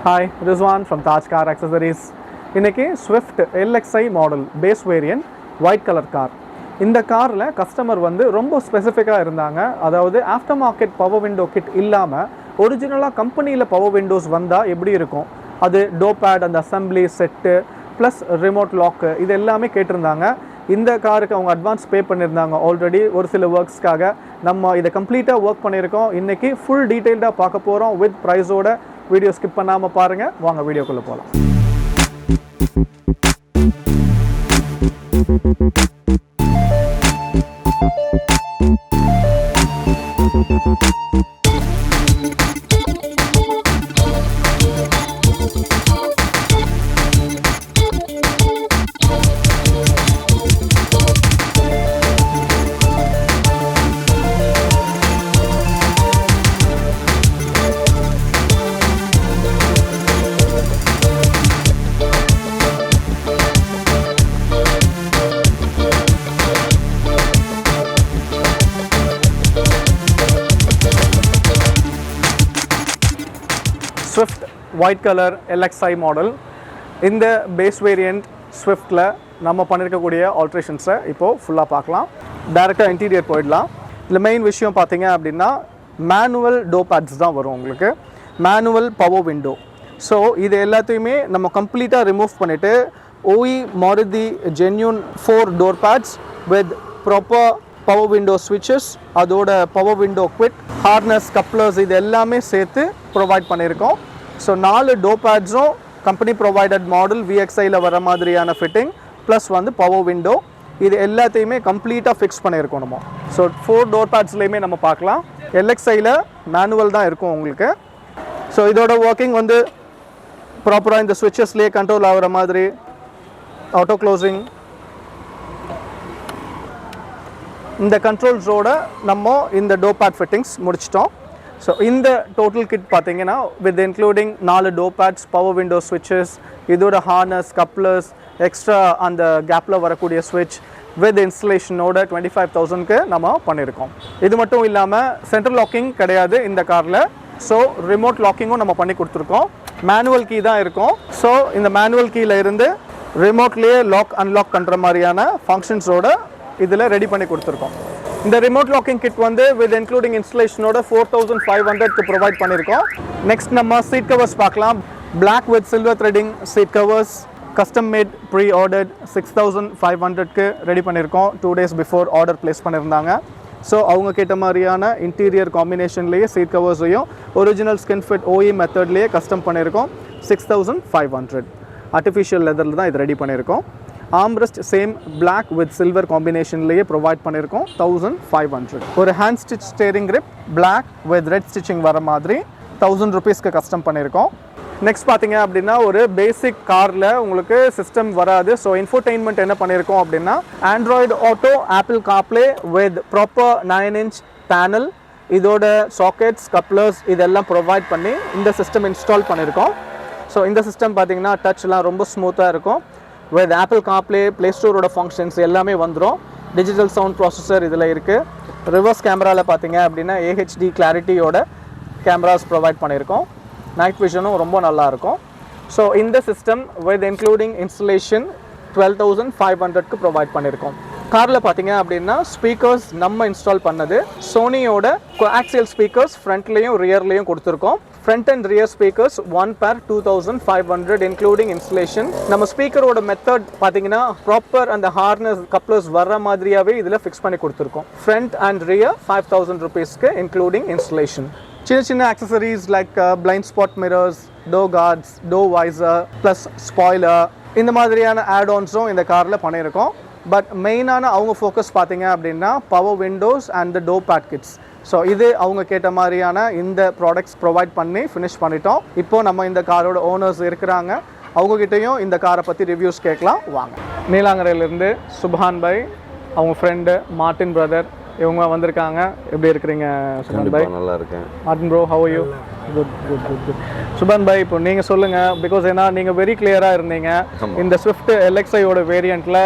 Hi, Rizwan from Taj Car Accessories. இன்னைக்கு Swift LXI model base variant white colour car. இந்த காரில் customer ரொம்ப ஸ்பெசிஃபிக்காக இருந்தாங்க. அதாவது after market power window kit இல்லாமல் ஒரிஜினலாக கம்பெனியில் பவர் விண்டோஸ் வந்தால் எப்படி இருக்கும், அது டோ பேட், அந்த assembly set plus remote lock, இது எல்லாமே கேட்டிருந்தாங்க. இந்த காருக்கு அவங்க அட்வான்ஸ் பே பண்ணியிருந்தாங்க ஆல்ரெடி ஒரு சில ஒர்க்ஸ்க்காக. நம்ம இதை கம்ப்ளீட்டாக ஒர்க் பண்ணியிருக்கோம். இன்றைக்கி ஃபுல் டீட்டெயில்டாக பார்க்க போகிறோம் வித் ப்ரைஸோட. வீடியோ ஸ்கிப் பண்ணாமல் பாருங்கள். வாங்க வீடியோக்குள்ளே போகலாம். Swift white color LXI model. இந்த பேஸ் வேரியண்ட் ஸ்விஃப்டில் நம்ம பண்ணியிருக்கக்கூடிய ஆல்ட்ரேஷன்ஸை இப்போது ஃபுல்லாக பார்க்கலாம். டைரெக்டாக இன்டீரியர் போயிடலாம். இதில் மெயின் விஷயம் பார்த்தீங்க அப்படின்னா மேனுவல் டோ பேட்ஸ் தான் வரும் உங்களுக்கு, மேனுவல் பவர் விண்டோ. ஸோ இது எல்லாத்தையுமே நம்ம கம்ப்ளீட்டாக ரிமூவ் பண்ணிவிட்டு OE Maruti genuine 4 door pads with proper power window ஸ்விட்சஸ், அதோட power window kit, harness, couplers, இது எல்லாமே சேர்த்து ப்ரொவைட் பண்ணியிருக்கோம். ஸோ 4 டோ பேட்ஸும் கம்பெனி ப்ரொவைடட் மாடல் VXIயில் வர மாதிரியான ஃபிட்டிங் ப்ளஸ் பவர் விண்டோ, இது எல்லாத்தையுமே கம்ப்ளீட்டாக ஃபிக்ஸ் பண்ணியிருக்கோம் நம்ம. ஸோ 4 டோர் பேட்ஸ்லேயுமே நம்ம பார்க்கலாம். LXIயில் மேனுவல் தான் இருக்கும் உங்களுக்கு. ஸோ இதோட ஒர்க்கிங் ப்ராப்பராக இந்த ஸ்விட்சஸ்லேயே கண்ட்ரோல் ஆகிற மாதிரி ஆட்டோ க்ளோசிங், இந்த கண்ட்ரோல்ஸோட நம்ம இந்த டோ பேட் ஃபிட்டிங்ஸ் முடிச்சிட்டோம். ஸோ இந்த டோட்டல் கிட் பார்த்தீங்கன்னா with including 4 door pads, power window ஸ்விட்சஸ், இதோட ஹார்னஸ், கப்ளர்ஸ், எக்ஸ்ட்ரா அந்த கேப்பில் வரக்கூடிய ஸ்விட்ச் வித் இன்ஸ்டலேஷனோட 25,000க்கு நம்ம பண்ணியிருக்கோம். இது மட்டும் இல்லாமல் சென்ட்ரல் லாக்கிங் கிடையாது இந்த காரில். ஸோ ரிமோட் லாக்கிங்கும் நம்ம பண்ணி கொடுத்துருக்கோம். மேனுவல் கீ தான் இருக்கும். ஸோ இந்த மேனுவல் கீயில் இருந்து ரிமோட்லேயே லாக் அன்லாக் பண்ணுற மாதிரியான ஃபங்க்ஷன்ஸோட இதில் ரெடி பண்ணி கொடுத்துருக்கோம். இந்த remote locking kit with including இன்ஸ்டலேஷனோட 4,500க்கு ப்ரொவைட் பண்ணியிருக்கோம். நெக்ஸ்ட் நம்ம சீட் கவர்ஸ் பார்க்கலாம். Black with silver threading seat covers, custom made, pre ordered, 6,500க்கு ரெடி பண்ணியிருக்கோம். 2 days பிஃபோர் ஆர்டர் ப்ளேஸ் பண்ணியிருந்தாங்க. ஸோ அவங்க கேட்ட மாதிரியான இன்டீரியர் காம்பினேஷன்லேயே சீட் கவர்ஸையும் ஒரிஜினல் ஸ்கின் ஃபிட் OE மெத்தட்லேயே கஸ்டம் பண்ணியிருக்கோம். 6,500 ஆர்டிஃபிஷியல் லெதரில் தான் இது ரெடி பண்ணியிருக்கோம். Armrest same black with silver காம்பினேஷன்லேயே ப்ரொவைட் பண்ணியிருக்கோம். 1,500. ஒரு hand stitch steering grip black with red stitching வர மாதிரி 1,000 rupeesக்கு கஸ்டம் பண்ணியிருக்கோம். நெக்ஸ்ட் பார்த்தீங்க அப்படின்னா ஒரு பேசிக் காரில் உங்களுக்கு சிஸ்டம் வராது. ஸோ இன்ஃபோடெயின்மெண்ட் என்ன பண்ணியிருக்கோம் அப்படின்னா Android auto, Apple CarPlay with proper 9-inch panel, இதோட சாக்கெட்ஸ், கப்ளர்ஸ் இதெல்லாம் ப்ரொவைட் பண்ணி இந்த சிஸ்டம் இன்ஸ்டால் பண்ணியிருக்கோம். ஸோ இந்த சிஸ்டம் பார்த்தீங்கன்னா டச்லாம் ரொம்ப ஸ்மூத்தாக இருக்கும். வித் ஆப்பிள் கார்ப்ளே, ப்ளே ஸ்டோரோட ஃபங்க்ஷன்ஸ் எல்லாமே வந்துடும். டிஜிட்டல் சவுண்ட் ப்ராசஸர் இதில் இருக்குது. ரிவர்ஸ் கேமராவில் பார்த்தீங்க அப்படின்னா AHD கிளாரிட்டியோட கேமராஸ் ப்ரொவைட் பண்ணியிருக்கோம். நைட் விஷனும் ரொம்ப நல்லாயிருக்கும். ஸோ இந்த சிஸ்டம் வித் இன்க்ளூடிங் இன்ஸ்டலேஷன் 12,500க்கு ப்ரொவைட் பண்ணியிருக்கோம். காரில் பார்த்தீங்க அப்படின்னா ஸ்பீக்கர்ஸ் நம்ம இன்ஸ்டால் பண்ணது சோனியோட கோஆக்சியல் ஸ்பீக்கர்ஸ் ஃப்ரண்ட்லேயும் ரியர்லேயும் கொடுத்துருக்கோம். Front and rear speakers 1 pair 2,500 including installation. நம்ம ஸ்பீக்கரோட மெத்தட் பார்த்தீங்கன்னா ப்ராப்பர் அந்த ஹார்னஸ், கப்ளர்ஸ் வர்ற மாதிரியாகவே இதில் ஃபிக்ஸ் பண்ணி கொடுத்துருக்கோம். ஃப்ரண்ட் அண்ட் ரியர் 5,000 rupeesக்கு இன்க்ளூடிங் இன்ஸ்டலேஷன். சின்ன சின்ன accessories like blind spot mirrors, door guards, door visor plus spoiler, இந்த மாதிரியான ஆட்-ஆன்ஸும் இந்த காரில் பண்ணியிருக்கோம். பட் மெயினான அவங்க ஃபோக்கஸ் பார்த்தீங்க அப்படின்னா power windows and the door pad kits. So இது அவங்க கேட்ட மாதிரியான இந்த ப்ராடக்ட்ஸ் ப்ரொவைட் பண்ணி ஃபினிஷ் பண்ணிட்டோம். இப்போது நம்ம இந்த காரோட ஓனர்ஸ் இருக்கிறாங்க, அவங்கக்கிட்டையும் இந்த காரை பற்றி ரிவ்யூஸ் கேட்கலாம். வாங்க. நீலாங்கரையிலேருந்து சுபான் பாய், அவங்க ஃப்ரெண்டு மார்ட்டின் பிரதர், இவங்க வந்திருக்காங்க. எப்படி இருக்கிறீங்க சுபான் பாய்? நல்லா இருக்கேன். Martin bro, how are you? Good good good good. Subhan Bhai, இப்போ நீங்கள் சொல்லுங்கள், பிகாஸ் ஏன்னா நீங்கள் வெரி கிளியராக இருந்தீங்க இந்த ஸ்விஃப்ட் எல்எக்ஸ்ஐயோட வேரியண்ட்டில்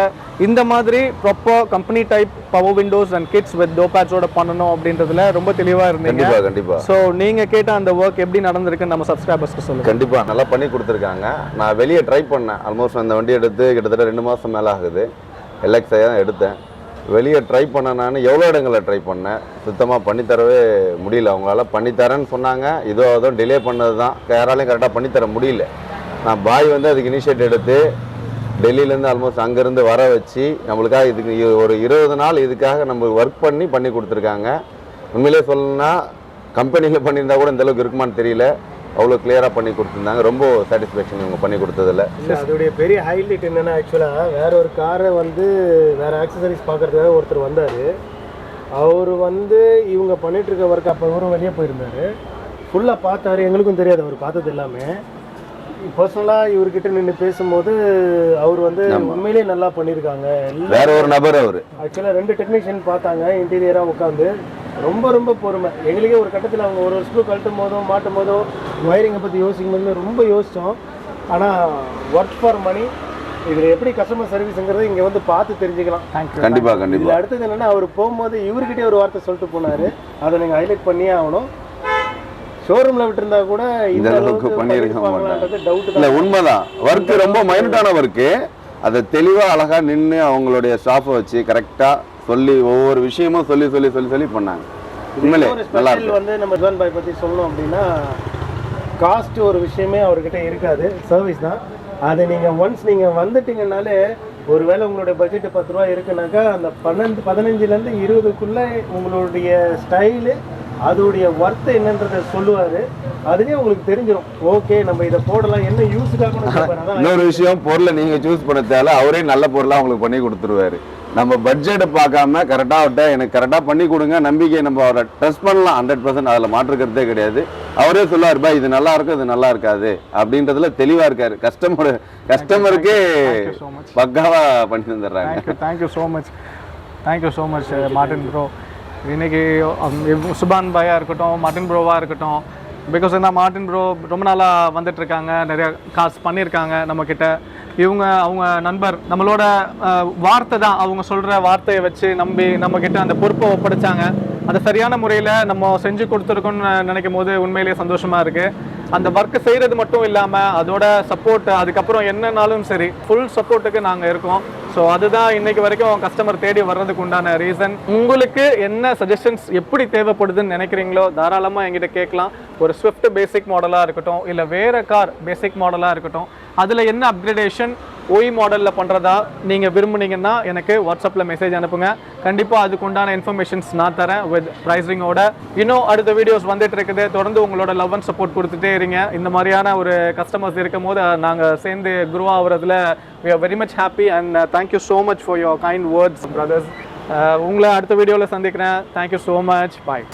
இந்த மாதிரி proper company type power windows and kits with door பேட்ஸோட பண்ணணும் அப்படின்றதுல ரொம்ப தெளிவாக இருந்தீங்க. கண்டிப்பாக. ஸோ நீங்கள் கேட்ட அந்த ஒர்க் எப்படி நடந்திருக்குன்னு நம்ம சப்ஸ்கிரைபர்ஸ்க்கு சொல்லுங்கள். கண்டிப்பாக நல்லா பண்ணி கொடுத்துருக்காங்க. நான் வெளியே ட்ரை பண்ணேன். ஆல்மோஸ்ட் அந்த வண்டி எடுத்து கிட்டத்தட்ட 2 மாதம் மேலே ஆகுது. எல்எக்ஸ்ஐ தான் எடுத்தேன். வெளியே ட்ரை பண்ண நான் எவ்வளோ இடங்களில் ட்ரை பண்ணேன், சுத்தமாக பண்ணித்தரவே முடியல. அவங்களால பண்ணித்தரேன்னு சொன்னாங்க, இதோ அதுவும் டிலே பண்ணது தான், யாராலையும் கரெக்டாக பண்ணித்தர முடியல. நான் பாய் வந்து அதுக்கு இனிஷியேட் எடுத்து டெல்லியிலேருந்து ஆல்மோஸ்ட் அங்கேருந்து வர வச்சு நம்மளுக்காக இதுக்கு ஒரு 20 நாள் இதுக்காக நம்ம ஒர்க் பண்ணி கொடுத்துருக்காங்க. உண்மையிலே சொல்லணும்னா கம்பெனியில் பண்ணியிருந்தா கூட இந்தளவுக்கு இருக்குமான்னு தெரியல, அவ்வளோ கிளியராக பண்ணி கொடுத்துருந்தாங்க. ரொம்ப சாட்டிஸ்ஃபேக்ஷன் இவங்க பண்ணி கொடுத்ததில்ல. அதோடைய பெரிய ஹைலைட் என்னென்னா, ஆக்சுவலாக வேற ஒரு காரை வந்து வேறு ஆக்சசரிஸ் பார்க்குறதுக்காக ஒருத்தர் வந்தார். அவர் வந்து இவங்க பண்ணிகிட்ருக்க ஒர்க் அப்போ இவரும் வெளியே போயிருந்தார். ஃபுல்லாக பார்த்தாரு, எங்களுக்கும் தெரியாது அவர் பார்த்தது எல்லாமே. பர்சனலாக இவர்கிட்ட நின்று பேசும்போது அவர் வந்து உண்மையிலேயே நல்லா பண்ணியிருக்காங்க. வேற ஒரு நபர் அவர். ஆக்சுவலாக 2 டெக்னீஷியன் பார்த்தாங்க இன்டீரியராக உட்காந்து. ரொம்ப ரொம்ப பொறுமை. எங்களுக்கே ஒரு கட்டத்தில் அவங்க ஒரு ஸ்க்ரூ கழட்டும் போதோ மாட்டும் போதோ ஒயரிங்கை பற்றி யோசிக்கும் போது ரொம்ப யோசித்தோம். ஆனால் ஒர்க் ஃபார் மணி, இதில் எப்படி கஸ்டமர் சர்வீஸுங்கிறது இங்கே வந்து பார்த்து தெரிஞ்சுக்கலாம். கண்டிப்பாக. இதில் அடுத்தது என்னென்னா, அவர் போகும்போது இவர்கிட்டே ஒரு வார்த்தை சொல்லிட்டு போனார், அதை நீங்கள் ஹைலைட் பண்ணியே ஆகணும். ஷோரூமில் விட்டுருந்தா கூட இந்த அளவுக்கு பண்ணியிருக்க மாட்டாங்க. டவுட் இல்லை, உண்மைதான். ஒர்க்கு ரொம்ப மைனூட்டான ஒர்க்கு. அதை தெளிவாக அழகாக நின்று அவங்களுடைய ஸ்டாஃபை வச்சு கரெக்டாக சொல்லி ஒவ்வொரு விஷயமும் சொல்லி சொல்லி சொல்லி சொல்லி பண்ணாங்க. உண்மையிலே நல்லா இருக்கு. வந்து நம்ம சுபான் பாய் பற்றி சொல்லணும் அப்படின்னா, காஸ்ட் ஒரு விஷயமே அவர்கிட்ட இருக்காது, சர்வீஸ் தான். அதை நீங்கள் ஒன்ஸ் நீங்கள் வந்துட்டீங்கன்னாலே, ஒருவேளை உங்களுடைய பட்ஜெட்டு 10 ரூபா இருக்குனாக்கா அந்த 15-15லேருந்து 20க்குள்ளே உங்களுடைய ஸ்டைலு அதோடைய ஒர்த்து என்னன்றதை சொல்லுவார். அதுலேயே உங்களுக்கு தெரிஞ்சிடும், ஓகே நம்ம இதை போடலாம், என்ன யூஸுக்காக. இன்னொரு விஷயம், பொருளை நீங்கள் சூஸ் பண்ண தேவை, அவரே நல்ல பொருளாக உங்களுக்கு பண்ணி கொடுத்துருவாரு. நம்ம பட்ஜெட்டை பார்க்காம கரெக்டாக அவர்கிட்ட எனக்கு கரெக்டாக பண்ணி கொடுங்க, நம்பிக்கை நம்ம அவரை ட்ரஸ்ட் பண்ணலாம் 100%. அதில் மாற்றுக்கிறதே கிடையாது. அவரே சொல்லுவார், பா இது நல்லா இருக்கும், இது நல்லா இருக்காது அப்படின்றதுல தெளிவாக இருக்காரு. கஸ்டமருக்கு பக்காவாக பண்ணி தந்துடுறாங்க. Thank you so much Martin bro. இன்னைக்கு சுபான் பாயாக இருக்கட்டும், மார்டின் ப்ரோவாக இருக்கட்டும், பிகாஸ் என்ன மார்டின் ப்ரோ ரொம்ப நாளாக வந்துட்டுருக்காங்க, நிறையா காசு பண்ணியிருக்காங்க நம்மக்கிட்ட. அவங்க நண்பர் நம்மளோட வார்த்தை தான், அவங்க சொல்கிற வார்த்தையை வச்சு நம்பி நம்மக்கிட்ட அந்த பொறுப்பை ஒப்படைச்சாங்க. அதை சரியான முறையில் நம்ம செஞ்சு கொடுத்துருக்கோன்னு நினைக்கும் போது உண்மையிலேயே சந்தோஷமாக இருக்குது. அந்த ஒர்க்கு செய்கிறது மட்டும் இல்லாமல் அதோட சப்போர்ட், அதுக்கப்புறம் என்னன்னாலும் சரி ஃபுல் சப்போர்ட்டுக்கு நாங்கள் இருக்கோம். ஸோ அதுதான் இன்றைக்கு வரைக்கும் கஸ்டமர் தேடி வர்றதுக்கு உண்டான ரீசன். உங்களுக்கு என்ன சஜஷன்ஸ் எப்படி தேவைப்படுதுன்னு நினைக்கிறீங்களோ தாராளமாக எங்கிட்ட கேட்கலாம். ஒரு ஸ்விஃப்ட் பேசிக் மாடலாக இருக்கட்டும், இல்லை வேறு கார் பேசிக் மாடலாக இருக்கட்டும், அதில் என்ன அப்கிரேடேஷன் OE மாடலில் பண்ணுறதா நீங்கள் விரும்புனீங்கன்னா எனக்கு வாட்ஸ்அப்பில் மெசேஜ் அனுப்புங்க. கண்டிப்பாக அதுக்கு உண்டான இன்ஃபர்மேஷன்ஸ் நான் தரேன் வித் ப்ரைஸிங்கோட. இன்னும் அடுத்த வீடியோஸ் வந்துட்டு இருக்குது. தொடர்ந்து உங்களோட லவ் அண்ட் சப்போர்ட் கொடுத்துட்டே இருங்க. இந்த மாதிரியான ஒரு கஸ்டமர்ஸ் இருக்கும் போது நாங்கள் சேர்ந்து grow ஆகுறதுல we are very much happy and thank you so much for your kind words brothers. உங்களை அடுத்த வீடியோவில் சந்திக்கிறேன். Thank you so much. Bye.